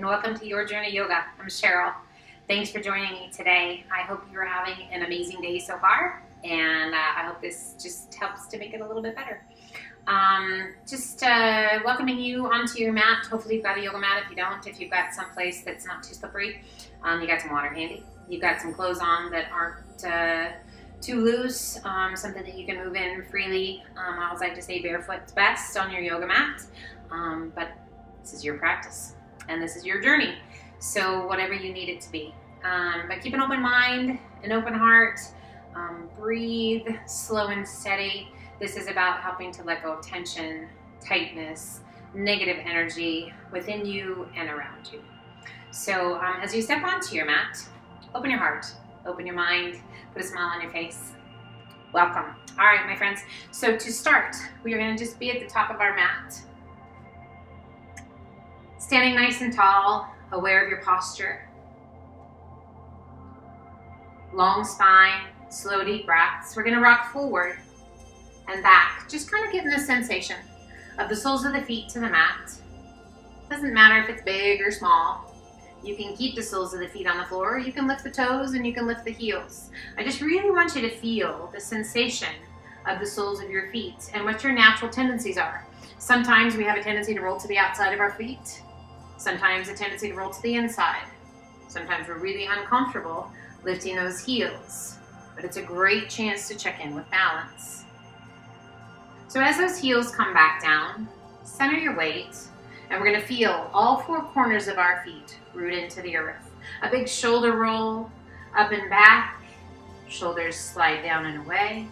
welcome to Your Journey Yoga. I'm Cheryl. Thanks for joining me today. I hope you're having an amazing day so far, and I hope this just helps to make it a little bit better. Welcoming you onto your mat. Hopefully you've got a yoga mat. If you don't, if you've got some place that's not too slippery, you got some water handy. You've got some clothes on that aren't too loose, something that you can move in freely. I always like to say barefoot's best on your yoga mat, but this is your practice and this is your journey, so whatever you need it to be. But keep an open mind, an open heart, breathe slow and steady. This is about helping to let go of tension, tightness, negative energy within you and around you. So as you step onto your mat, open your heart, open your mind, put a smile on your face. Welcome. All right, my friends. So to start, we are going to just be at the top of our mat. Standing nice and tall, aware of your posture. Long spine, slow deep breaths. We're going to rock forward and back, just kind of getting the sensation of the soles of the feet to the mat. Doesn't matter if it's big or small. You can keep the soles of the feet on the floor, you can lift the toes, and you can lift the heels. I just really want you to feel the sensation of the soles of your feet and what your natural tendencies are. Sometimes we have a tendency to roll to the outside of our feet. Sometimes a tendency to roll to the inside. Sometimes we're really uncomfortable lifting those heels, but it's a great chance to check in with balance. So as those heels come back down, center your weight, and we're going to feel all four corners of our feet root into the earth. A big shoulder roll up and back, shoulders slide down and away.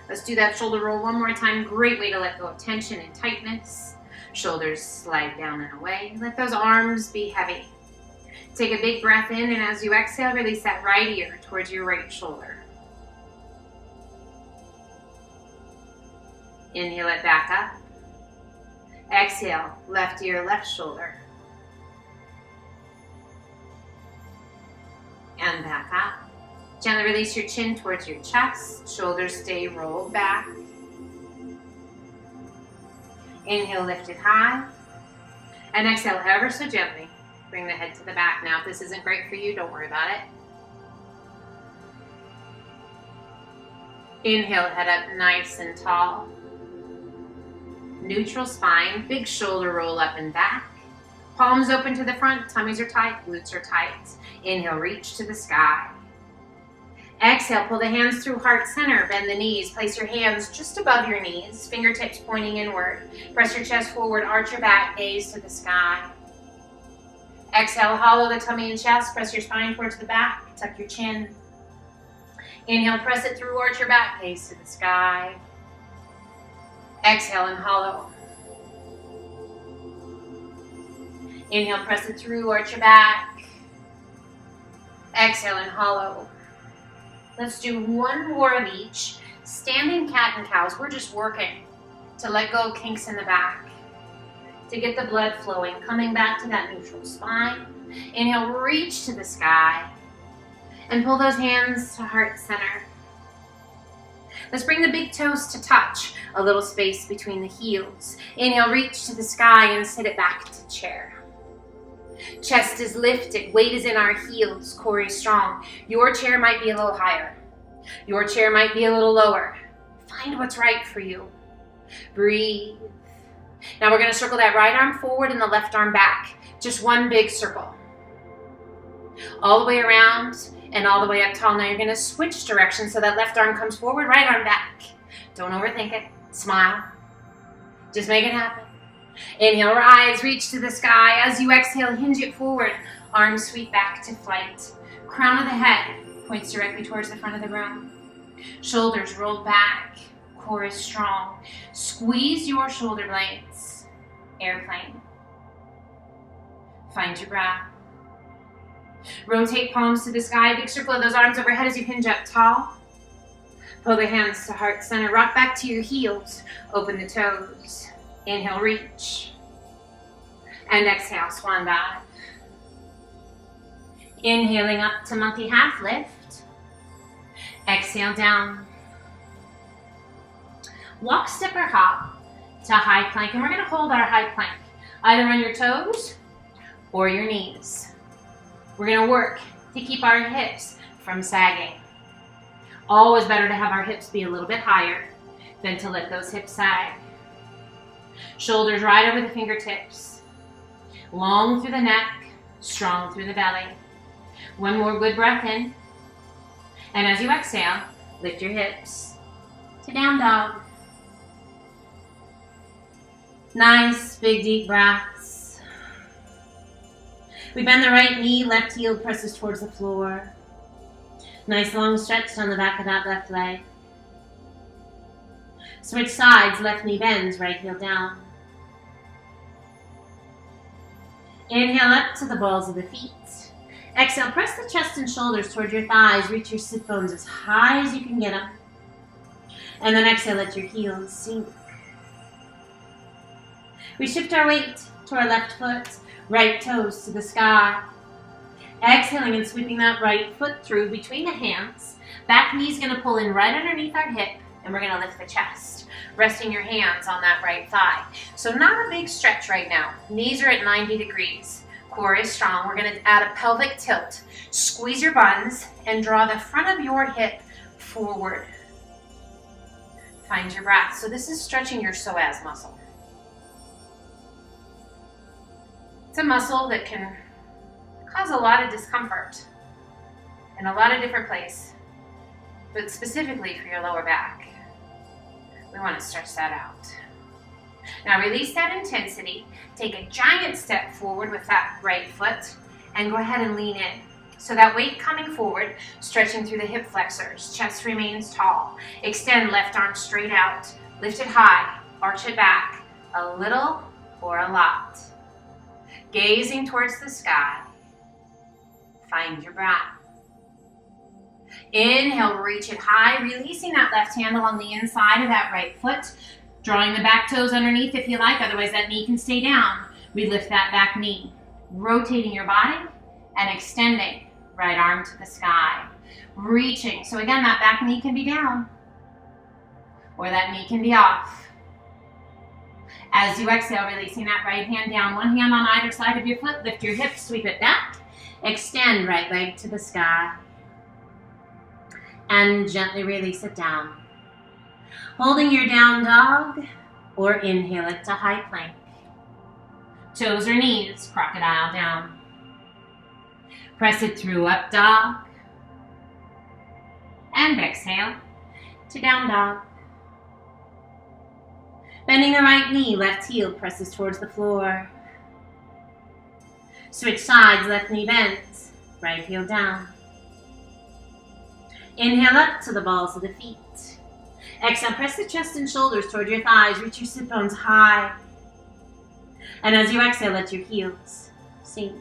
Let's do that shoulder roll one more time. Great way to let go of tension and tightness. Shoulders slide down and away. Let those arms be heavy. Take a big breath in, and as you exhale, release that right ear towards your right shoulder. Inhale it back up. Exhale, left ear, left shoulder. And back up. Gently release your chin towards your chest. Shoulders stay rolled back. Inhale, lift it high. And exhale ever so gently. Bring the head to the back. Now, if this isn't great for you, don't worry about it. Inhale, head up nice and tall. Neutral spine, big shoulder roll up and back. Palms open to the front, tummies are tight, glutes are tight. Inhale, reach to the sky. Exhale, pull the hands through heart center, bend the knees, place your hands just above your knees, fingertips pointing inward. Press your chest forward, arch your back, gaze to the sky. Exhale, hollow the tummy and chest, press your spine towards the back, tuck your chin. Inhale, press it through, arch your back, gaze to the sky. Exhale and hollow. Inhale, press it through, arch your back. Exhale and hollow. Let's do one more of each. Standing cat and cows. We're just working to let go of kinks in the back, to get the blood flowing, coming back to that neutral spine. Inhale, reach to the sky, and pull those hands to heart center. Let's bring the big toes to touch, a little space between the heels. Inhale, reach to the sky and sit it back to chair. Chest is lifted, weight is in our heels, core is strong. Your chair might be a little higher. Your chair might be a little lower. Find what's right for you. Breathe. Now we're going to circle that right arm forward and the left arm back. Just one big circle. All the way around and all the way up tall. Now you're going to switch directions so that left arm comes forward, right arm back. Don't overthink it. Smile. Just make it happen. Inhale, rise, reach to the sky. As you exhale, hinge it forward. Arms sweep back to flight. Crown of the head points directly towards the front of the room. Shoulders roll back. Core is strong. Squeeze your shoulder blades. Airplane. Find your breath. Rotate palms to the sky. Big circle of those arms overhead as you hinge up tall. Pull the hands to heart center. Rock back to your heels. Open the toes. Inhale, reach. And exhale, swan dive. Inhaling up to monkey half lift. Exhale down. Walk, step, or hop to high plank. And we're going to hold our high plank either on your toes or your knees. We're going to work to keep our hips from sagging. Always better to have our hips be a little bit higher than to let those hips sag. Shoulders right over the fingertips. Long through the neck, strong through the belly. One more good breath in. And as you exhale, lift your hips to down dog. Nice, big, deep breaths. We bend the right knee, left heel presses towards the floor. Nice long stretch on the back of that left leg. Switch sides, left knee bends, right heel down. Inhale up to the balls of the feet. Exhale, press the chest and shoulders towards your thighs. Reach your sit bones as high as you can get them. And then exhale, let your heels sink. We shift our weight to our left foot, right toes to the sky. Exhaling and sweeping that right foot through between the hands. Back knee's going to pull in right underneath our hip, and we're going to lift the chest, resting your hands on that right thigh. So not a big stretch right now. Knees are at 90 degrees. Core is strong. We're going to add a pelvic tilt. Squeeze your buns and draw the front of your hip forward. Find your breath. So this is stretching your psoas muscle. It's a muscle that can cause a lot of discomfort in a lot of different places, but specifically for your lower back. We want to stretch that out. Now release that intensity. Take a giant step forward with that right foot and go ahead and lean in. So that weight coming forward, stretching through the hip flexors. Chest remains tall. Extend left arm straight out. Lift it high. Arch it back. A little or a lot. Gazing towards the sky. Find your breath. Inhale, reach it high, releasing that left hand along the inside of that right foot, drawing the back toes underneath if you like, otherwise that knee can stay down. We lift that back knee, rotating your body and extending right arm to the sky, reaching. So again, that back knee can be down or that knee can be off. As you exhale, releasing that right hand down, one hand on either side of your foot, lift your hips, sweep it back, extend right leg to the sky, and gently release it down. Holding your down dog, or inhale it to high plank. Toes or knees, crocodile down. Press it through up dog, and exhale to down dog. Bending the right knee, left heel presses towards the floor. Switch sides, left knee bends, right heel down. Inhale up to the balls of the feet. Exhale, press the chest and shoulders toward your thighs. Reach your sit bones high. And as you exhale, let your heels sink.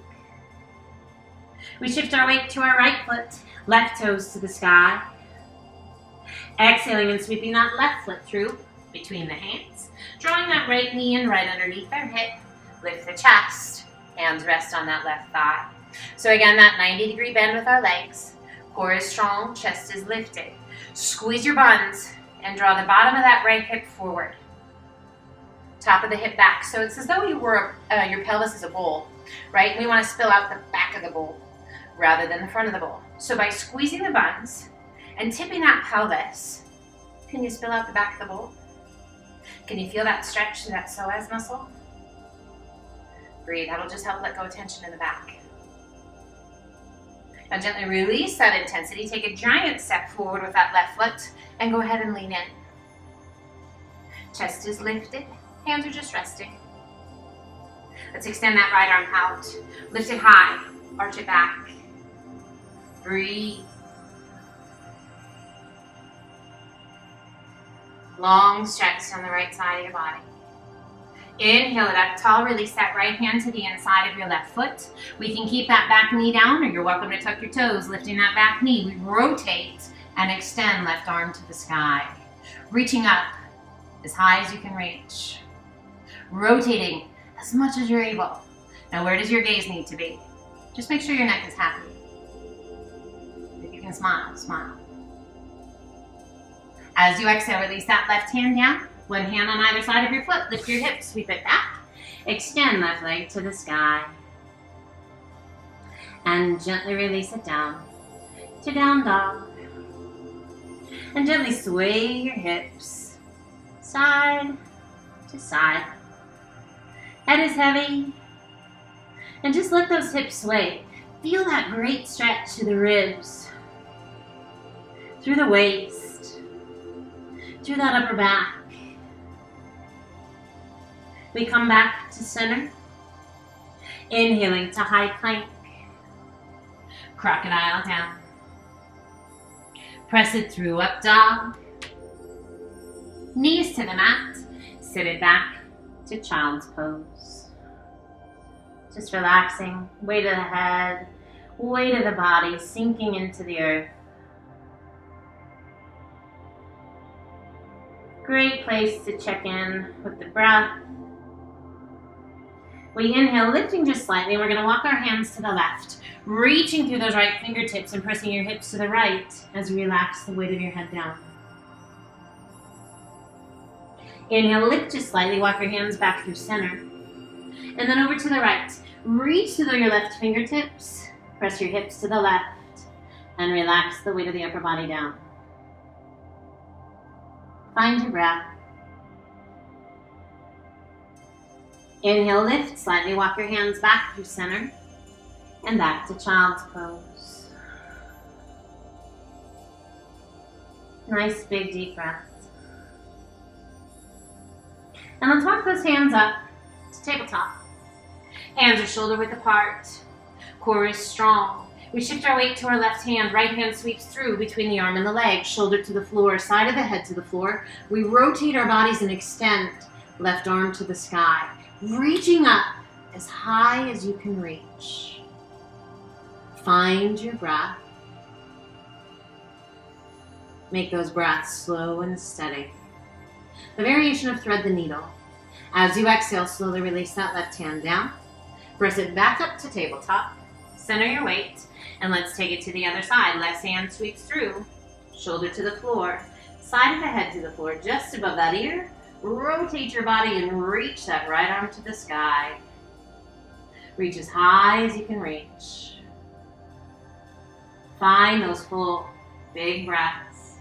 We shift our weight to our right foot, left toes to the sky. Exhaling and sweeping that left foot through between the hands. Drawing that right knee in right underneath our hip. Lift the chest. Hands rest on that left thigh. So again, that 90-degree bend with our legs. Core is strong, chest is lifted. Squeeze your buns and draw the bottom of that right hip forward. Top of the hip back. So it's as though you were your pelvis is a bowl, right? And we want to spill out the back of the bowl rather than the front of the bowl. So by squeezing the buns and tipping that pelvis, can you spill out the back of the bowl? Can you feel that stretch to that psoas muscle? Breathe. That'll just help let go of tension in the back. Now gently release that intensity. Take a giant step forward with that left foot and go ahead and lean in. Chest is lifted. Hands are just resting. Let's extend that right arm out. Lift it high. Arch it back. Breathe. Long stretch on the right side of your body. Inhale it up tall, release that right hand to the inside of your left foot. We can keep that back knee down, or you're welcome to tuck your toes, lifting that back knee. We rotate and extend left arm to the sky. Reaching up as high as you can reach. Rotating as much as you're able. Now where does your gaze need to be? Just make sure your neck is happy. If you can smile, smile. As you exhale, release that left hand down. One hand on either side of your foot. Lift your hips, sweep it back. Extend left leg to the sky. And gently release it down to down dog. And gently sway your hips side to side. Head is heavy. And just let those hips sway. Feel that great stretch to the ribs, through the waist, through that upper back. We come back to center. Inhaling to high plank. Crocodile down. Press it through, up dog. Knees to the mat. Sit it back to child's pose. Just relaxing. Weight of the head, weight of the body sinking into the earth. Great place to check in with the breath. We inhale, lifting just slightly. We're going to walk our hands to the left, reaching through those right fingertips and pressing your hips to the right as you relax the weight of your head down. Inhale, lift just slightly. Walk your hands back through center. And then over to the right. Reach through your left fingertips. Press your hips to the left and relax the weight of the upper body down. Find your breath. Inhale, lift slightly. Walk your hands back through center and back to child's pose. Nice big deep breath. And let's walk those hands up to tabletop. Hands are shoulder width apart. Core is strong. We shift our weight to our left hand. Right hand sweeps through between the arm and the leg. Shoulder to the floor, side of the head to the floor. We rotate our bodies and extend. Left arm to the sky. Reaching up as high as you can reach. Find your breath. Make those breaths slow and steady. The variation of thread the needle. As you exhale, slowly release that left hand down. Press it back up to tabletop. Center your weight, and let's take it to the other side. Left hand sweeps through, shoulder to the floor, side of the head to the floor, just above that ear. Rotate your body and reach that right arm to the sky. Reach as high as you can reach. Find those full, big breaths.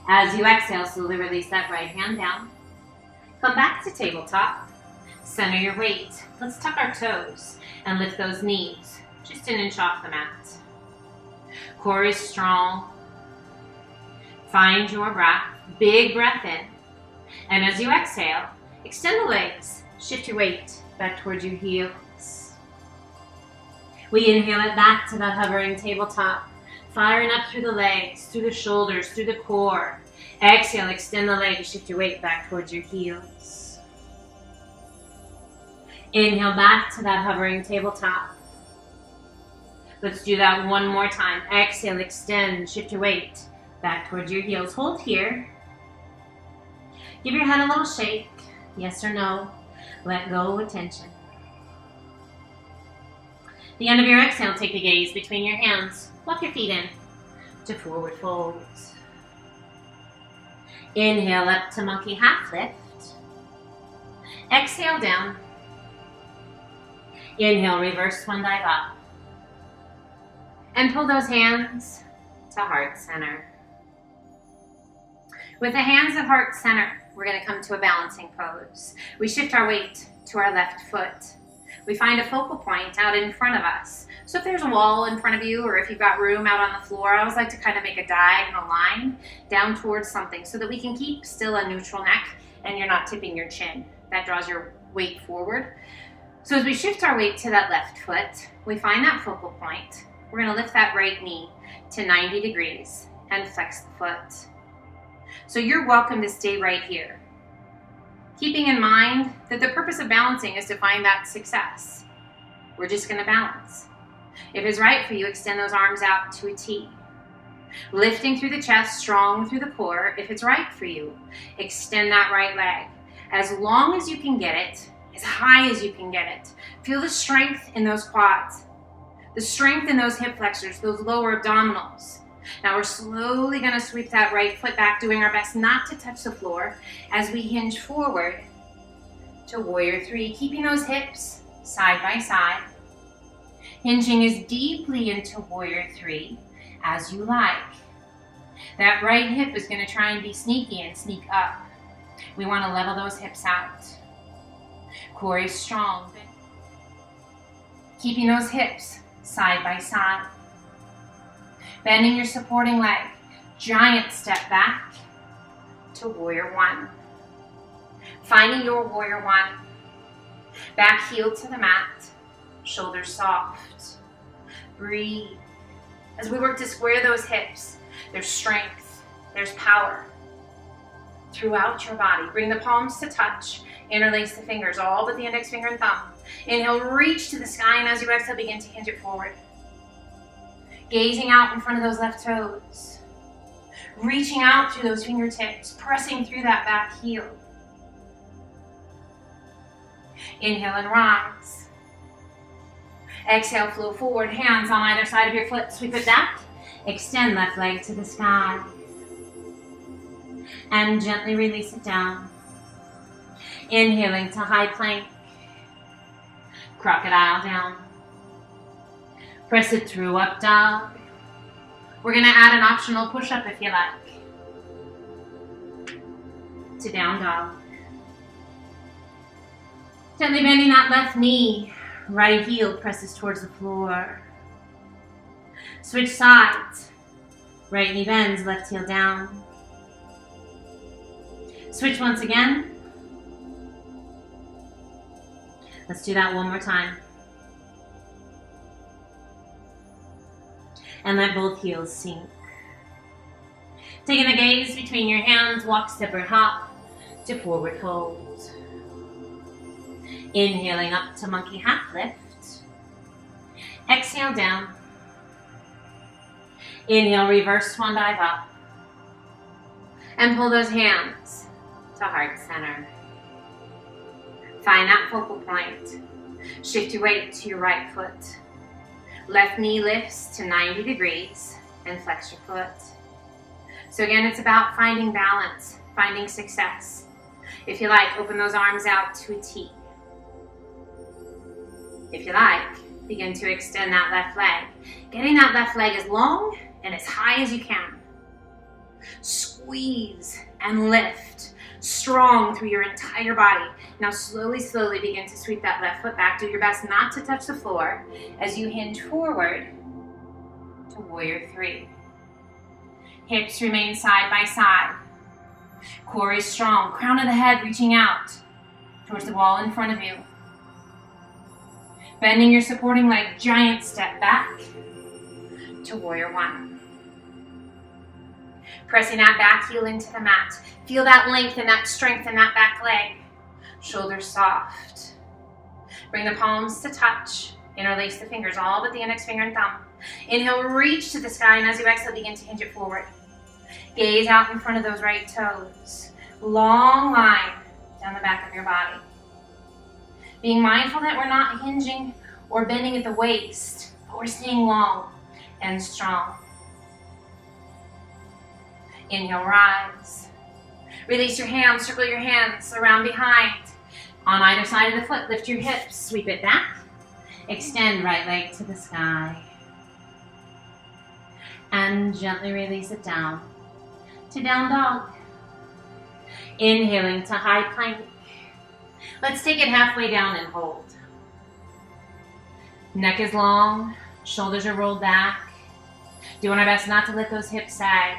As you exhale, slowly release that right hand down. Come back to tabletop. Center your weight. Let's tuck our toes and lift those knees just an inch off the mat. Core is strong. Find your breath. Big breath in. And as you exhale, extend the legs. Shift your weight back towards your heels. We inhale it back to that hovering tabletop. Firing up through the legs, through the shoulders, through the core. Exhale, extend the legs, shift your weight back towards your heels. Inhale back to that hovering tabletop. Let's do that one more time. Exhale, extend, shift your weight back towards your heels. Hold here. Give your head a little shake, yes or no. Let go with tension. The end of your exhale, take the gaze between your hands. Walk your feet in to forward fold. Inhale up to monkey half lift. Exhale down. Inhale, reverse one dive up. And pull those hands to heart center. With the hands at heart center, we're going to come to a balancing pose. We shift our weight to our left foot. We find a focal point out in front of us. So if there's a wall in front of you, or if you've got room out on the floor, I always like to kind of make a diagonal line down towards something so that we can keep still a neutral neck and you're not tipping your chin. That draws your weight forward. So as we shift our weight to that left foot, we find that focal point. We're going to lift that right knee to 90 degrees and flex the foot. So you're welcome to stay right here, keeping in mind that the purpose of balancing is to find that success. We're just going to balance. If it's right for you, extend those arms out to a T. Lifting through the chest, strong through the core. If it's right for you, extend that right leg. As long as you can get it, as high as you can get it. Feel the strength in those quads, the strength in those hip flexors, those lower abdominals. Now we're slowly going to sweep that right foot back, doing our best not to touch the floor as we hinge forward to warrior three, keeping those hips side by side. Hinging as deeply into warrior three as you like. That right hip is going to try and be sneaky and sneak up. We want to level those hips out. Core is strong. Keeping those hips side by side. Bending your supporting leg. Giant step back to warrior one. Finding your warrior one. Back heel to the mat. Shoulders soft. Breathe. As we work to square those hips, there's strength, there's power throughout your body. Bring the palms to touch. Interlace the fingers, all but the index finger and thumb. Inhale, reach to the sky, and as you exhale, begin to hinge it forward. Gazing out in front of those left toes. Reaching out through those fingertips, pressing through that back heel. Inhale and rise. Exhale, flow forward, hands on either side of your foot, sweep it back. Extend left leg to the sky. And gently release it down. Inhaling to high plank. Crocodile down. Press it through, up dog. We're going to add an optional push-up if you like. To down dog. Gently bending that left knee. Right heel presses towards the floor. Switch sides. Right knee bends, left heel down. Switch once again. Let's do that one more time. And let both heels sink. Taking the gaze between your hands, walk, step, or hop to forward fold. Inhaling up to monkey half lift. Exhale down. Inhale, reverse swan dive up. And pull those hands to heart center. Find that focal point. Shift your weight to your right foot. Left knee lifts to 90 degrees and flex your foot. So again, it's about finding balance, finding success. If you like, open those arms out to a T. If you like, begin to extend that left leg. Getting that left leg as long and as high as you can. Squeeze and lift. Strong through your entire body. Now slowly, slowly begin to sweep that left foot back. Do your best not to touch the floor as you hinge forward to warrior three. Hips remain side by side. Core is strong. Crown of the head reaching out towards the wall in front of you. Bending your supporting leg, giant step back to warrior one. Pressing that back heel into the mat. Feel that length and that strength in that back leg. Shoulders soft. Bring the palms to touch. Interlace the fingers, all but the index finger and thumb. Inhale, reach to the sky, and as you exhale, begin to hinge it forward. Gaze out in front of those right toes. Long line down the back of your body. Being mindful that we're not hinging or bending at the waist, but we're staying long and strong. Inhale, rise. Release your hands, circle your hands around behind. On either side of the foot, lift your hips, sweep it back. Extend right leg to the sky. And gently release it down to down dog. Inhaling to high plank. Let's take it halfway down and hold. Neck is long, shoulders are rolled back. Doing our best not to let those hips sag.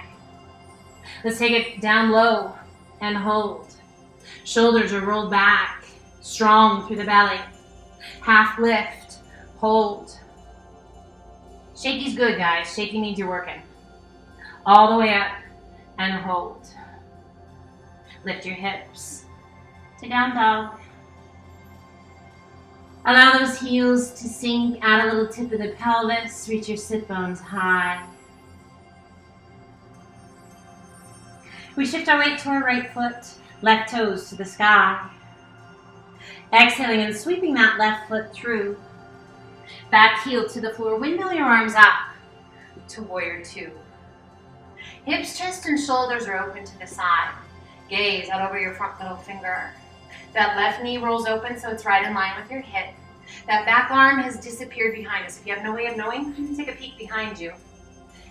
Let's take it down low and hold. Shoulders are rolled back, strong through the belly. Half lift, hold. Shaky's good, guys. Shaky means you're working. All the way up and hold. Lift your hips to down dog. Allow those heels to sink, add a little tip of the pelvis, reach your sit bones high. We shift our weight to our right foot, left toes to the sky. Exhaling and sweeping that left foot through. Back heel to the floor, windmill your arms up to warrior two. Hips, chest, and shoulders are open to the side. Gaze out over your front middle finger. That left knee rolls open so it's right in line with your hip. That back arm has disappeared behind us. If you have no way of knowing, you can take a peek behind you.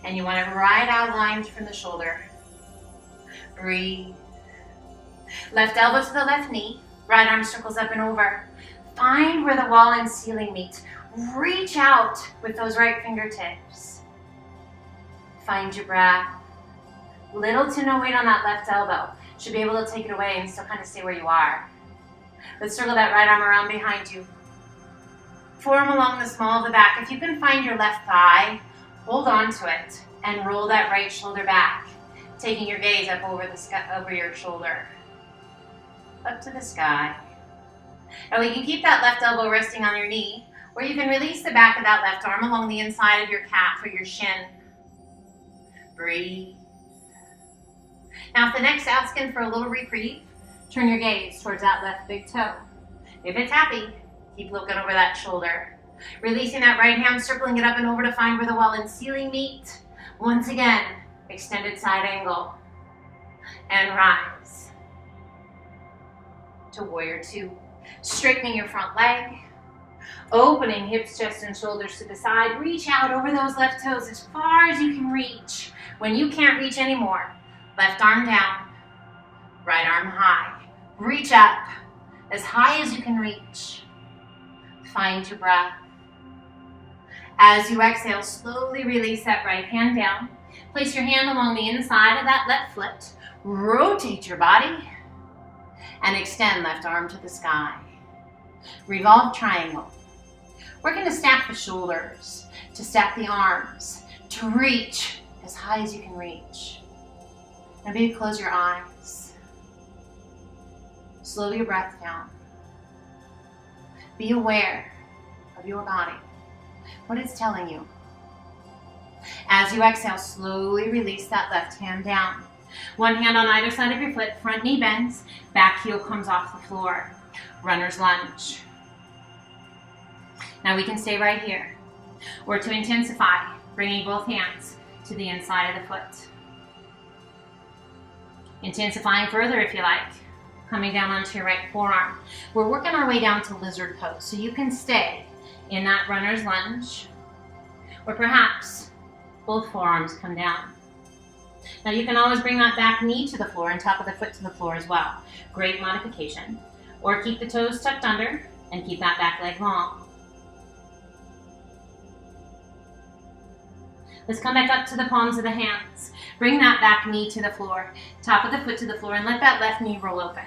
And you want it right outlined from the shoulder. Breathe. Left elbow to the left knee. Right arm circles up and over. Find where the wall and ceiling meet. Reach out with those right fingertips. Find your breath. Little to no weight on that left elbow. Should be able to take it away and still kind of stay where you are. Let's circle that right arm around behind you. Forearm along the small of the back. If you can find your left thigh, hold on to it and roll that right shoulder back, taking your gaze up over your shoulder, up to the sky. Now we can keep that left elbow resting on your knee, or you can release the back of that left arm along the inside of your calf or your shin. Breathe. Now if the neck's asking for a little reprieve, turn your gaze towards that left big toe. If it's happy, keep looking over that shoulder. Releasing that right hand, circling it up and over to find where the wall and ceiling meet. Once again, extended side angle. And rise to warrior two. Straightening your front leg. Opening hips, chest, and shoulders to the side. Reach out over those left toes as far as you can reach. When you can't reach anymore, left arm down, right arm high. Reach up as high as you can reach. Find your breath. As you exhale, slowly release that right hand down. Place your hand along the inside of that left foot. Rotate your body and extend left arm to the sky. Revolve triangle. Working to stack the shoulders, to stack the arms, to reach as high as you can reach. Now maybe close your eyes. Slow your breath down. Be aware of your body, what it's telling you. As you exhale, slowly release that left hand down. One hand on either side of your foot, front knee bends, back heel comes off the floor. Runner's lunge. Now we can stay right here. Or to intensify, bringing both hands to the inside of the foot. Intensifying further if you like. Coming down onto your right forearm. We're working our way down to lizard pose, so you can stay in that runner's lunge, or perhaps both forearms come down. Now you can always bring that back knee to the floor and top of the foot to the floor as well. Great modification. Or keep the toes tucked under and keep that back leg long. Let's come back up to the palms of the hands. Bring that back knee to the floor, top of the foot to the floor, and let that left knee roll open.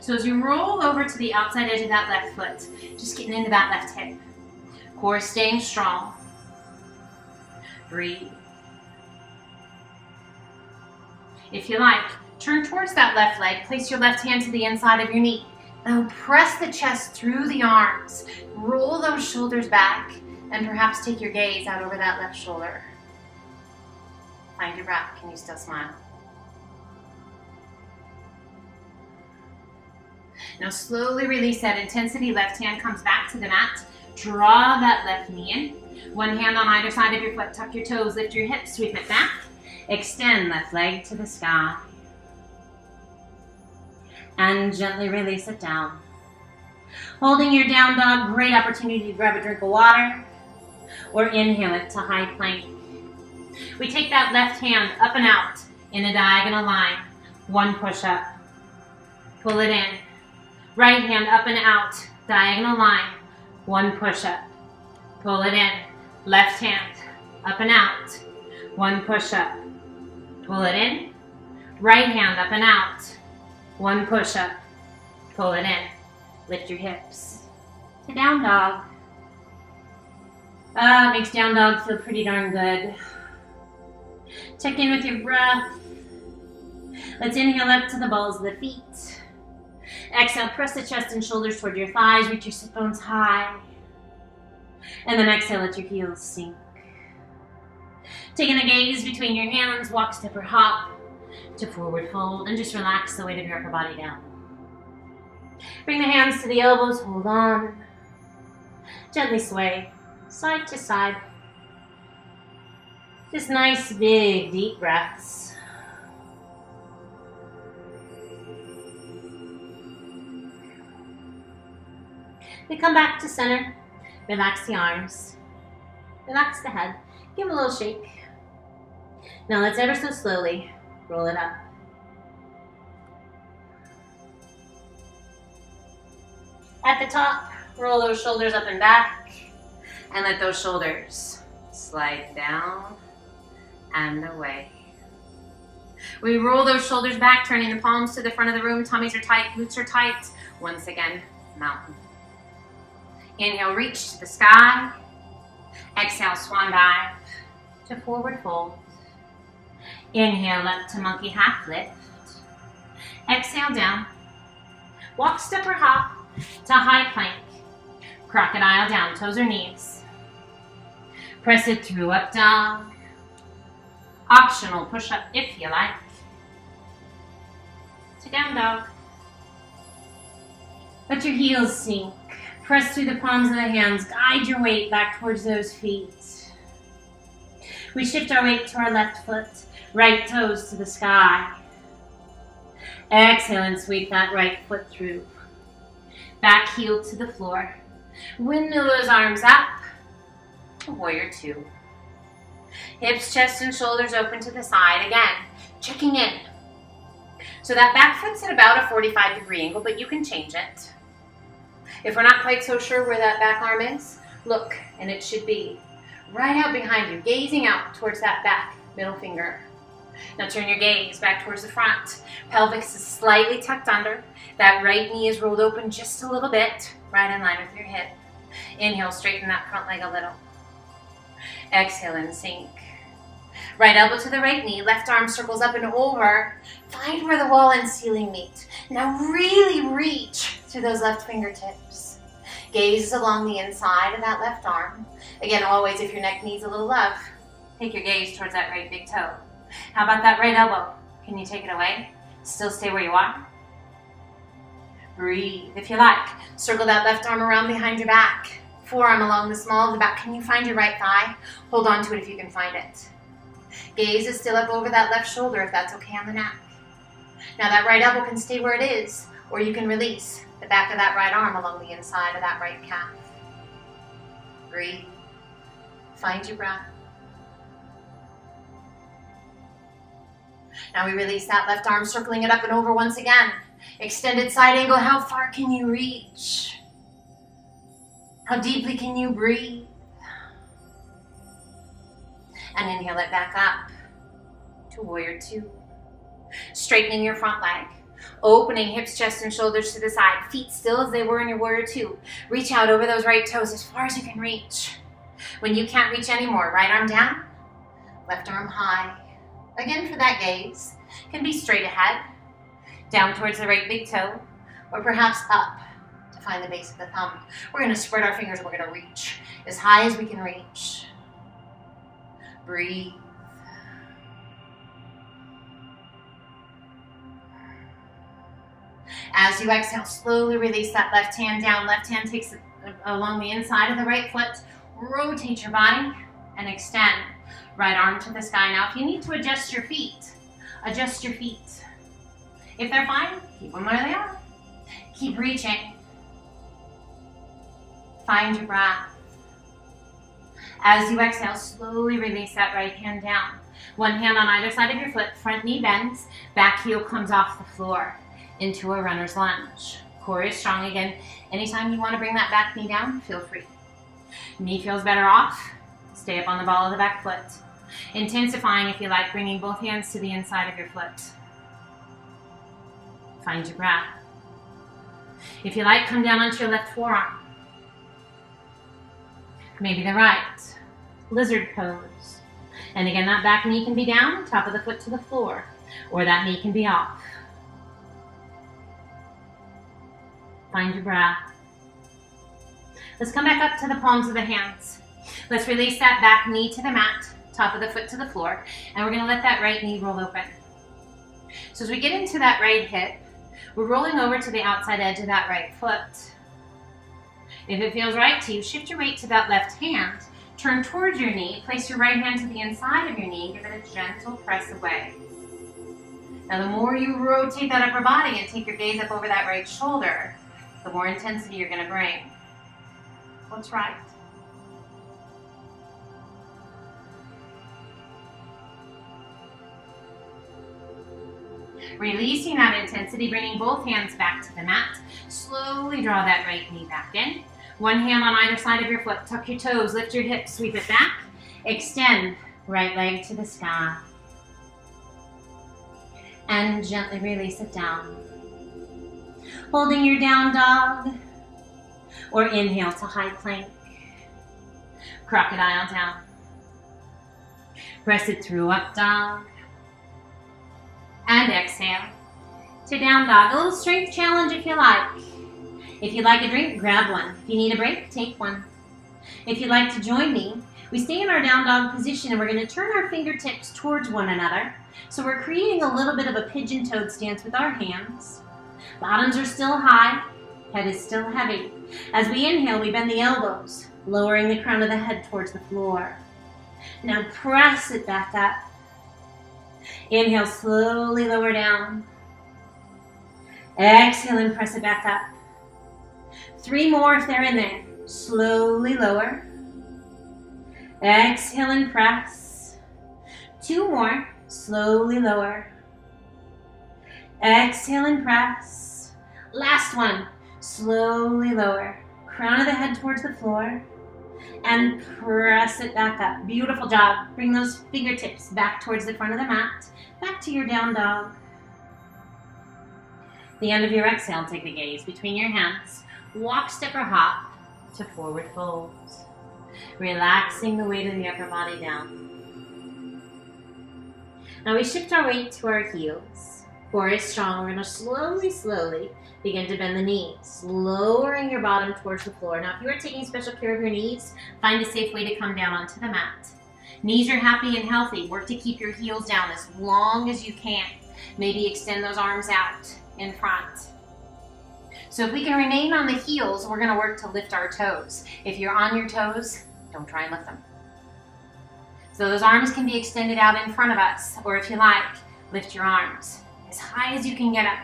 So as you roll over to the outside edge of that left foot, just getting into that left hip. Core staying strong. Breathe. If you like, turn towards that left leg. Place your left hand to the inside of your knee. Now press the chest through the arms. Roll those shoulders back, and perhaps take your gaze out over that left shoulder. Find your breath. Can you still smile? Now slowly release that intensity. Left hand comes back to the mat. Draw that left knee in. One hand on either side of your foot. Tuck your toes, lift your hips, sweep it back. Extend left leg to the sky. And gently release it down. Holding your down dog, great opportunity to grab a drink of water or inhale it to high plank. We take that left hand up and out in a diagonal line. One push up. Pull it in. Right hand up and out, diagonal line. One push up. Pull it in. Left hand up and out. One push up. Pull it in. Right hand up and out. One push up. Pull it in. Lift your hips. To down dog. Makes down dog feel pretty darn good. Check in with your breath. Let's inhale up to the balls of the feet. Exhale, press the chest and shoulders toward your thighs. Reach your sit bones high. And then exhale, let your heels sink. Taking a gaze between your hands, walk, step, or hop to forward fold, and just relax the weight of your upper body down. Bring the hands to the elbows, hold on. Gently sway, side to side. Just nice, big, deep breaths. We come back to center. Relax the arms. Relax the head. Give a little shake. Now let's ever so slowly roll it up. At the top, roll those shoulders up and back, and let those shoulders slide down and away. We roll those shoulders back, turning the palms to the front of the room. Tummies are tight, glutes are tight. Once again, mountain. Inhale, reach to the sky. Exhale, swan dive to forward fold. Inhale, up to monkey half lift. Exhale, down. Walk, step, or hop to high plank. Crocodile down, toes or knees. Press it through, up dog. Optional push up if you like. To down dog. Let your heels sink. Press through the palms of the hands. Guide your weight back towards those feet. We shift our weight to our left foot. Right toes to the sky. Exhale and sweep that right foot through. Back heel to the floor. Windmill those arms up. Warrior two. Hips, chest, and shoulders open to the side. Again, checking in. So that back foot's at about a 45-degree angle, but you can change it. If we're not quite so sure where that back arm is, look, and it should be right out behind you, gazing out towards that back middle finger. Now turn your gaze back towards the front. Pelvis is slightly tucked under. That right knee is rolled open just a little bit, right in line with your hip. Inhale, straighten that front leg a little. Exhale and sink. Right elbow to the right knee, left arm circles up and over. Find where the wall and ceiling meet. Now really reach through those left fingertips. Gaze along the inside of that left arm. Again, always if your neck needs a little love, take your gaze towards that right big toe. How about that right elbow? Can you take it away? Still stay where you are. Breathe if you like. Circle that left arm around behind your back. Forearm along the small of the back. Can you find your right thigh? Hold on to it if you can find it. Gaze is still up over that left shoulder if that's okay on the neck. Now that right elbow can stay where it is, or you can release the back of that right arm along the inside of that right calf. Breathe. Find your breath. Now we release that left arm, circling it up and over once again. Extended side angle. How far can you reach? How deeply can you breathe? And inhale it back up to warrior two. Straightening your front leg. Opening hips, chest, and shoulders to the side. Feet still as they were in your warrior two. Reach out over those right toes as far as you can reach. When you can't reach anymore, right arm down, left arm high. Again for that gaze. Can be straight ahead, down towards the right big toe, or perhaps up to find the base of the thumb. We're going to spread our fingers and we're going to reach as high as we can reach. Breathe. As you exhale, slowly release that left hand down. Left hand takes it along the inside of the right foot. Rotate your body and extend. Right arm to the sky. Now, if you need to adjust your feet, adjust your feet. If they're fine, keep them where they are. Keep reaching. Find your breath. As you exhale, slowly release that right hand down. One hand on either side of your foot. Front knee bends. Back heel comes off the floor into a runner's lunge. Core is strong again. Anytime you want to bring that back knee down, feel free. Knee feels better off. Stay up on the ball of the back foot. Intensifying if you like, bringing both hands to the inside of your foot. Find your breath. If you like, come down onto your left forearm. Maybe the right. Lizard pose. And again, that back knee can be down, top of the foot to the floor, or that knee can be off. Find your breath. Let's come back up to the palms of the hands. Let's release that back knee to the mat, top of the foot to the floor, and we're going to let that right knee roll open. So as we get into that right hip, we're rolling over to the outside edge of that right foot. If it feels right to you, shift your weight to that left hand, turn towards your knee, place your right hand to the inside of your knee, give it a gentle press away. Now the more you rotate that upper body and take your gaze up over that right shoulder, the more intensity you're going to bring. what's right. Releasing that intensity, bringing both hands back to the mat. Slowly draw that right knee back in. One hand on either side of your foot. Tuck your toes, lift your hips, sweep it back. Extend right leg to the sky. And gently release it down. Holding your down dog. Or inhale to high plank. Crocodile down. Press it through up dog. And exhale to down dog. A little strength challenge if you like. If you'd like a drink, grab one. If you need a break, take one. If you'd like to join me, we stay in our down dog position and we're going to turn our fingertips towards one another. So we're creating a little bit of a pigeon-toed stance with our hands. Bottoms are still high, head is still heavy. As we inhale, we bend the elbows, lowering the crown of the head towards the floor. Now press it back up. Inhale, slowly lower down. Exhale and press it back up. 3 more if they're in there. Slowly lower. Exhale and press. 2 more. Slowly lower. Exhale and press. Last one. Slowly lower. Crown of the head towards the floor. And press it back up. Beautiful job. Bring those fingertips back towards the front of the mat. Back to your down dog. The end of your exhale, take the gaze between your hands. Walk, step, or hop to forward fold. Relaxing the weight of the upper body down. Now we shift our weight to our heels. Core is strong. We're going to slowly begin to bend the knees, lowering your bottom towards the floor. Now if you are taking special care of your knees, find a safe way to come down onto the mat. Knees are happy and healthy. Work to keep your heels down as long as you can. Maybe extend those arms out in front. So if we can remain on the heels, we're going to work to lift our toes. If you're on your toes, don't try and lift them. So those arms can be extended out in front of us, or if you like, lift your arms as high as you can get up.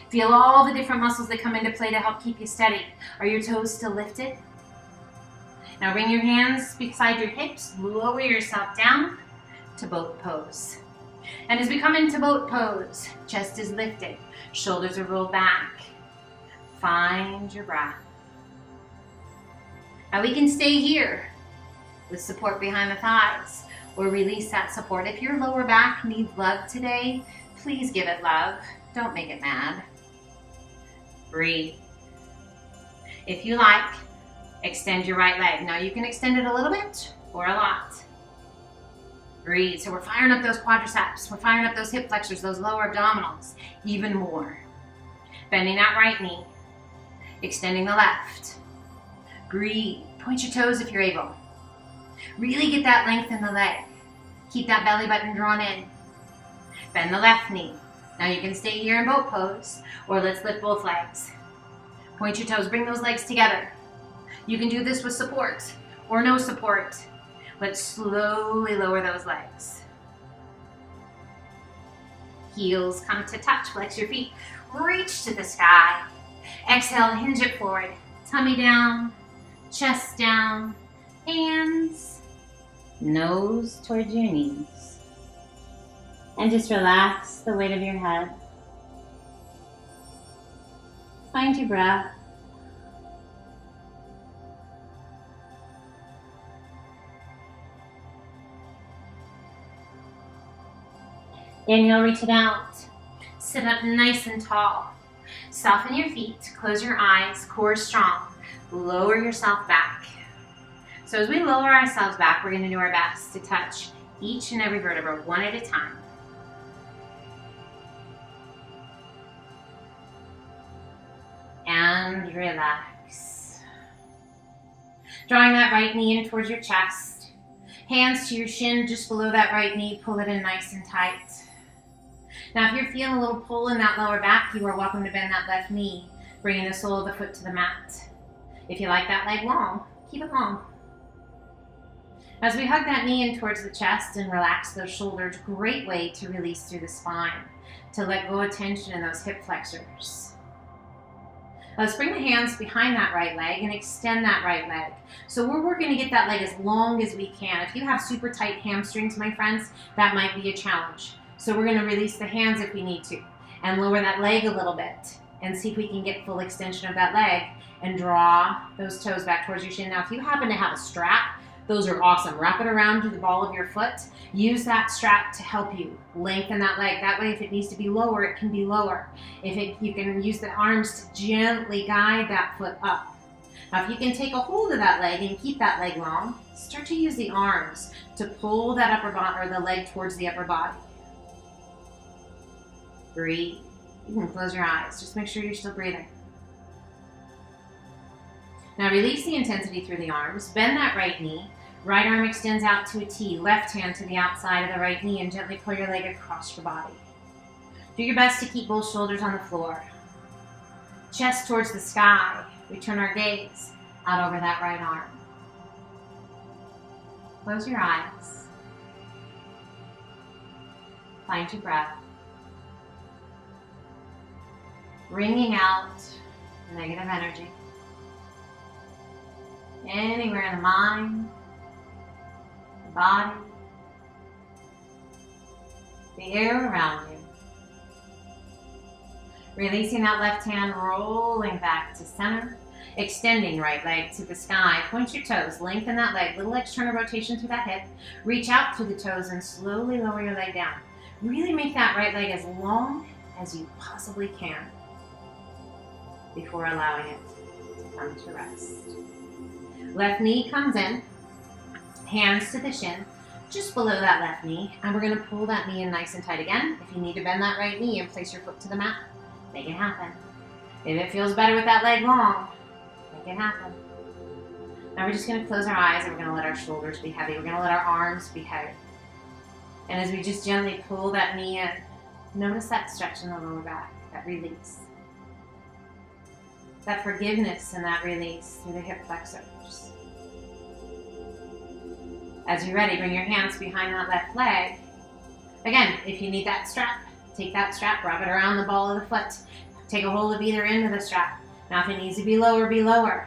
Feel all the different muscles that come into play to help keep you steady. Are your toes still lifted? Now bring your hands beside your hips, lower yourself down to boat pose. And as we come into boat pose, chest is lifted, shoulders are rolled back. Find your breath. Now we can stay here with support behind the thighs or release that support. If your lower back needs love today, please give it love. Don't make it mad. Breathe. If you like, extend your right leg. Now you can extend it a little bit or a lot. Breathe. So we're firing up those quadriceps. We're firing up those hip flexors, those lower abdominals, even more. Bending that right knee. Extending the left. Breathe. Point your toes if you're able. Really get that length in the leg. Keep that belly button drawn in. Bend the left knee. Now you can stay here in boat pose, or let's lift both legs. Point your toes, bring those legs together. You can do this with support or no support. Let's slowly lower those legs. Heels come to touch, flex your feet, reach to the sky. Exhale, hinge it forward. Tummy down, chest down, hands, nose towards your knees. And just relax the weight of your head. Find your breath. Inhale, reach it out. Sit up nice and tall. Soften your feet, close your eyes, core strong. Lower yourself back. So as we lower ourselves back, we're going to do our best to touch each and every vertebra one at a time. And relax. Drawing that right knee in towards your chest. Hands to your shin just below that right knee. Pull it in nice and tight. Now if you're feeling a little pull in that lower back, you are welcome to bend that left knee, bringing the sole of the foot to the mat. If you like that leg long, keep it long. As we hug that knee in towards the chest and relax those shoulders, great way to release through the spine, to let go of tension in those hip flexors. Let's bring the hands behind that right leg and extend that right leg. So we're working to get that leg as long as we can. If you have super tight hamstrings, my friends, that might be a challenge. So we're going to release the hands if we need to and lower that leg a little bit and see if we can get full extension of that leg and draw those toes back towards your shin. Now, if you happen to have a strap, those are awesome. Wrap it around the ball of your foot. Use that strap to help you lengthen that leg. That way, if it needs to be lower, it can be lower. You can use the arms to gently guide that foot up. Now, if you can take a hold of that leg and keep that leg long, start to use the arms to pull that upper body or the leg towards the upper body. Breathe. You can close your eyes. Just make sure you're still breathing. Now release the intensity through the arms. Bend that right knee. Right arm extends out to a T. Left hand to the outside of the right knee and gently pull your leg across your body. Do your best to keep both shoulders on the floor. Chest towards the sky. We turn our gaze out over that right arm. Close your eyes. Find your breath. Wringing out negative energy. Anywhere in the mind, the body, the air around you. Releasing that left hand, rolling back to center. Extending right leg to the sky. Point your toes, lengthen that leg. Little external rotation through that hip. Reach out through the toes and slowly lower your leg down. Really make that right leg as long as you possibly can before allowing it to come to rest. Left knee comes in, hands to the shin, just below that left knee, and we're going to pull that knee in nice and tight again. If you need to bend that right knee and place your foot to the mat, make it happen. If it feels better with that leg long, make it happen. Now we're just going to close our eyes and we're going to let our shoulders be heavy. We're going to let our arms be heavy. And as we just gently pull that knee in, notice that stretch in the lower back, that release. That forgiveness and that release through the hip flexors. As you're ready, bring your hands behind that left leg. Again, if you need that strap, take that strap, wrap it around the ball of the foot. Take a hold of either end of the strap. Now if it needs to be lower, be lower.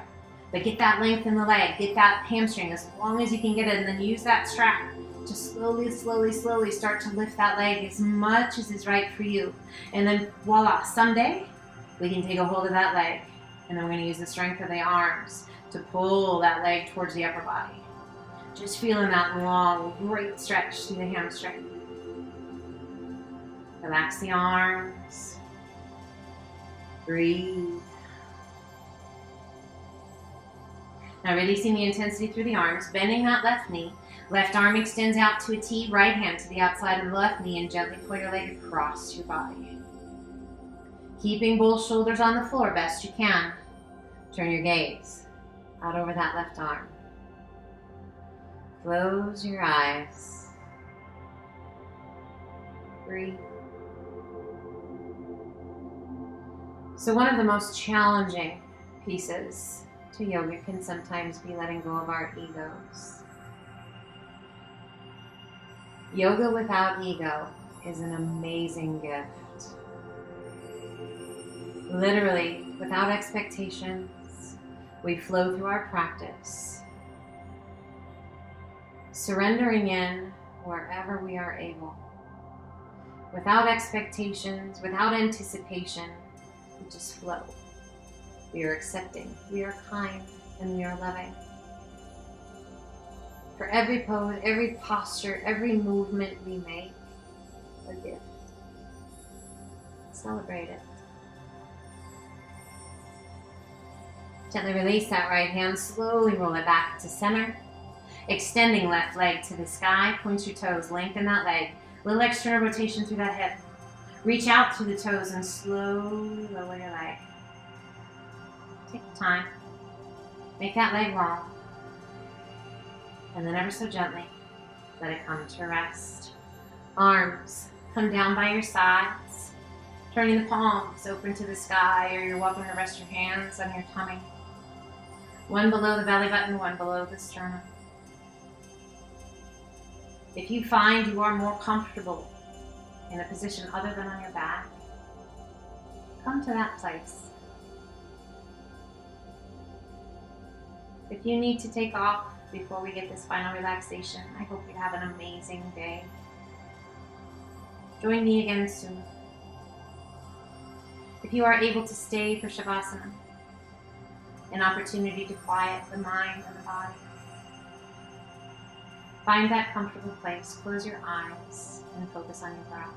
But get that length in the leg, get that hamstring as long as you can get it, and then use that strap to slowly, slowly, slowly start to lift that leg as much as is right for you. And then voila, someday we can take a hold of that leg. And then we're going to use the strength of the arms to pull that leg towards the upper body. Just feeling that long, great stretch through the hamstring. Relax the arms. Breathe. Now releasing the intensity through the arms, bending that left knee. Left arm extends out to a T, right hand to the outside of the left knee, and gently pull your leg across your body. Keeping both shoulders on the floor best you can. Turn your gaze out over that left arm. Close your eyes. Breathe. So one of the most challenging pieces to yoga can sometimes be letting go of our egos. Yoga without ego is an amazing gift. Literally, without expectations, we flow through our practice, surrendering in wherever we are able. Without expectations, without anticipation, we just flow. We are accepting, we are kind, and we are loving. For every pose, every posture, every movement we make, a gift. Celebrate it. Gently release that right hand, slowly roll it back to center. Extending left leg to the sky, point your toes, lengthen that leg. Little external rotation through that hip. Reach out through the toes and slowly lower your leg. Take your time. Make that leg long. And then ever so gently, let it come to rest. Arms come down by your sides, turning the palms open to the sky, or you're welcome to rest your hands on your tummy. One below the belly button, one below the sternum. If you find you are more comfortable in a position other than on your back, come to that place. If you need to take off before we get this final relaxation, I hope you have an amazing day. Join me again soon. If you are able to stay for Shavasana, an opportunity to quiet the mind and the body, find that comfortable place, close your eyes, and focus on your breath.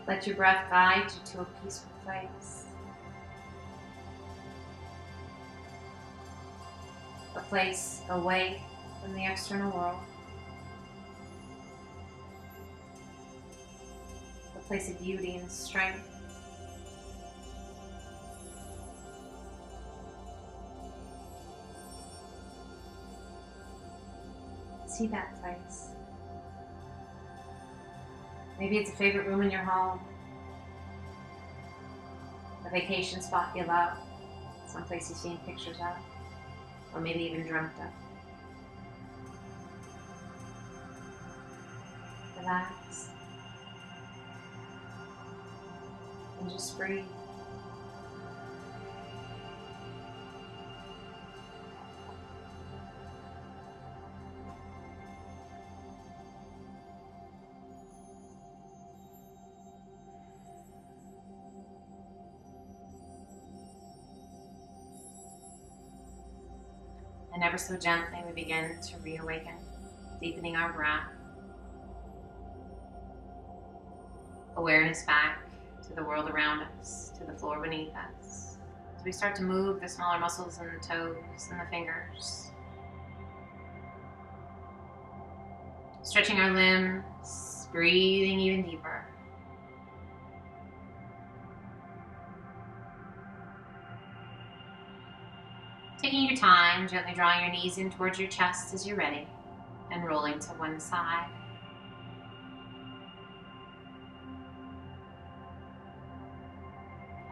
Let your breath guide you to a peaceful place. A place away from the external world. A place of beauty and strength. See that place. Maybe it's a favorite room in your home, a vacation spot you love, someplace you've seen pictures of, or maybe even dreamt of. Relax and just breathe. And ever so gently we begin to reawaken, deepening our breath. Awareness back to the world around us, to the floor beneath us. As we start to move the smaller muscles in the toes and the fingers. Stretching our limbs, breathing even deeper. Taking your time, gently drawing your knees in towards your chest as you're ready, and rolling to one side.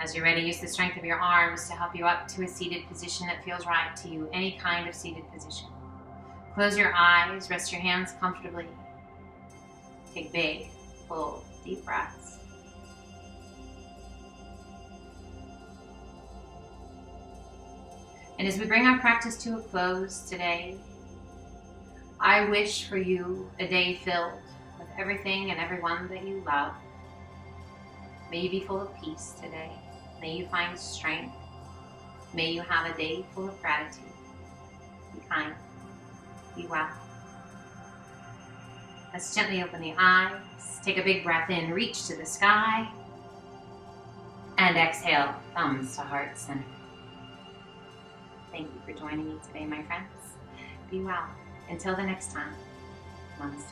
As you're ready, use the strength of your arms to help you up to a seated position that feels right to you, any kind of seated position. Close your eyes, rest your hands comfortably. Take big, full, deep breaths. And as we bring our practice to a close today, I wish for you a day filled with everything and everyone that you love. May you be full of peace today. May you find strength. May you have a day full of gratitude. Be kind. Be well. Let's gently open the eyes. Take a big breath in, reach to the sky. And exhale, thumbs to heart center. Thank you for joining me today, my friends. Be well. Until the next time, namaste.